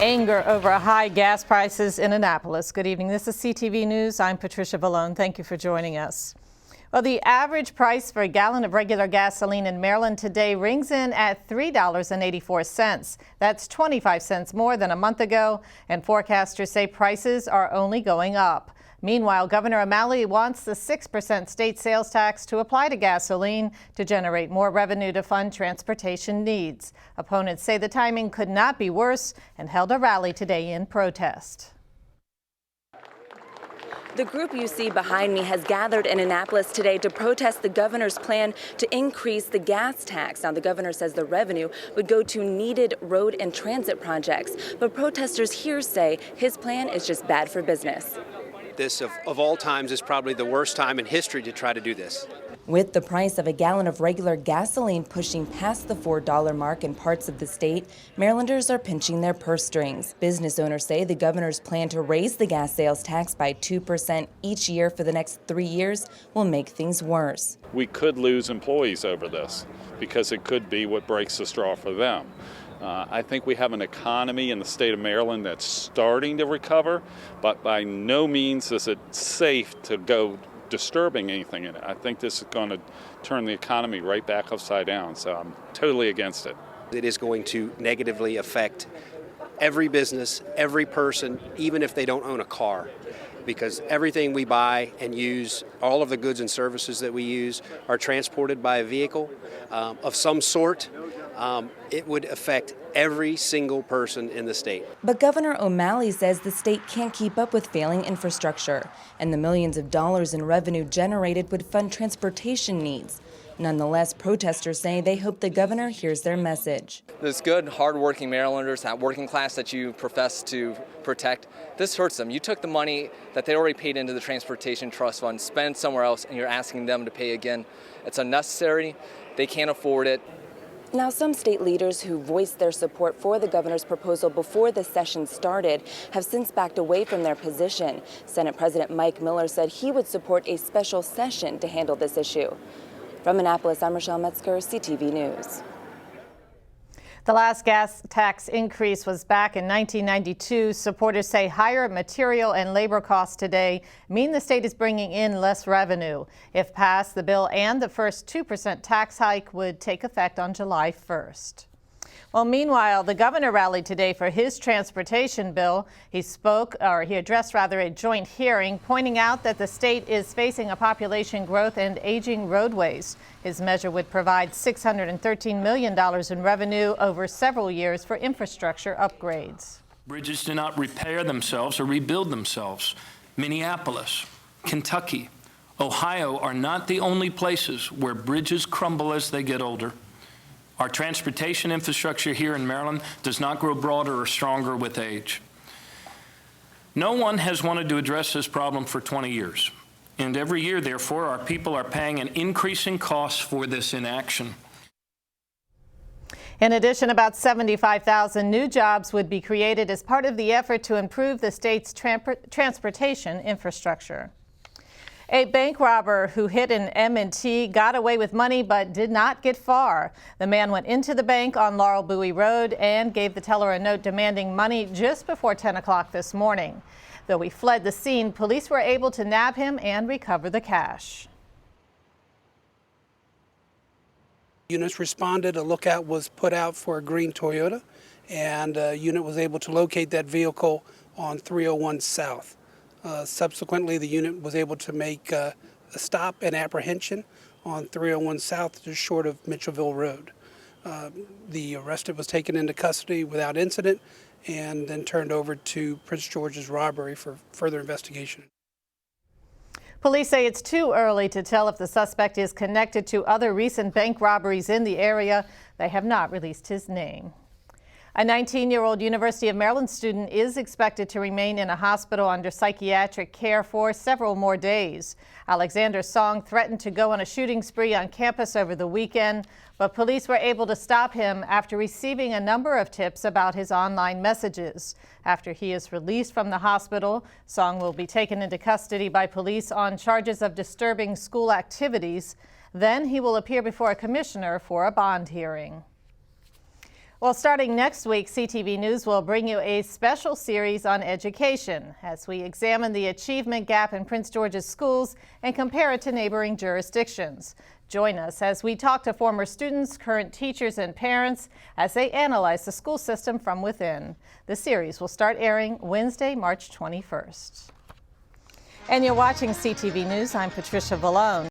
Anger over high gas prices in Annapolis. Good evening. This is CTV News. I'm Patricia Vallone. Thank you for joining us. Well, the average price for a gallon of regular gasoline in Maryland today rings in at $3.84. That's 25 cents more than a month ago, and forecasters say prices are only going up. Meanwhile, Governor O'Malley wants the 6% state sales tax to apply to gasoline to generate more revenue to fund transportation needs. Opponents say the timing could not be worse and held a rally today in protest. The group you see behind me has gathered in Annapolis today to protest the governor's plan to increase the gas tax. Now, the governor says the revenue would go to needed road and transit projects, but protesters here say his plan is just bad for business. This, of all times, is probably the worst time in history to try to do this. With the price of a gallon of regular gasoline pushing past the $4 mark in parts of the state, Marylanders are pinching their purse strings. Business owners say the governor's plan to raise the gas sales tax by 2% each year for the next 3 years will make things worse. We could lose employees over this because it could be what breaks the straw for them. I think we have an economy in the state of Maryland that's starting to recover, but by no means is it safe to go disturbing anything in it. I think this is going to turn the economy right back upside down, so I'm totally against it. It is going to negatively affect every business, every person, even if they don't own a car, because everything we buy and use, all of the goods and services that we use are transported by a vehicle of some sort. It would affect every single person in the state. But Governor O'Malley says the state can't keep up with failing infrastructure, and the millions of dollars in revenue generated would fund transportation needs. Nonetheless, protesters say they hope the governor hears their message. Those good, hard-working Marylanders, that working class that you profess to protect, this hurts them. You took the money that they already paid into the Transportation Trust Fund, spent somewhere else, and you're asking them to pay again. It's unnecessary. They can't afford it. Now, some state leaders who voiced their support for the governor's proposal before the session started have since backed away from their position. Senate President Mike Miller said he would support a special session to handle this issue. From Annapolis, I'm Rochelle Metzger, CTV News. The last gas tax increase was back in 1992. Supporters say higher material and labor costs today mean the state is bringing in less revenue. If passed, the bill and the first 2% tax hike would take effect on July 1st. Well, meanwhile, the governor rallied today for his transportation bill. He addressed a joint hearing, pointing out that the state is facing a population growth and aging roadways. His measure would provide $613 million in revenue over several years for infrastructure upgrades. Bridges do not repair themselves or rebuild themselves. Minneapolis, Kentucky, Ohio are not the only places where bridges crumble as they get older. Our transportation infrastructure here in Maryland does not grow broader or stronger with age. No one has wanted to address this problem for 20 years. And every year, therefore, our people are paying an increasing cost for this inaction. In addition, about 75,000 new jobs would be created as part of the effort to improve the state's transportation infrastructure. A bank robber who hit an M&T got away with money but did not get far. The man went into the bank on Bowie Road and gave the teller a note demanding money just before 10 o'clock this morning. Though he fled the scene, police were able to nab him and recover the cash. Units responded. A lookout was put out for a green Toyota, and a unit was able to locate that vehicle on 301 South. Subsequently, the unit was able to make a stop and apprehension on 301 South, just short of Mitchellville Road. The arrested was taken into custody without incident and then turned over to Prince George's Robbery for further investigation. Police say it's too early to tell if the suspect is connected to other recent bank robberies in the area. They have not released his name. A 19-year-old University of Maryland student is expected to remain in a hospital under psychiatric care for several more days. Alexander Song threatened to go on a shooting spree on campus over the weekend, but police were able to stop him after receiving a number of tips about his online messages. After he is released from the hospital, Song will be taken into custody by police on charges of disturbing school activities. Then he will appear before a commissioner for a bond hearing. Well, starting next week, CTV News will bring you a special series on education as we examine the achievement gap in Prince George's schools and compare it to neighboring jurisdictions. Join us as we talk to former students, current teachers, and parents as they analyze the school system from within. The series will start airing Wednesday, March 21st. And you're watching CTV News. I'm Patricia Vallone.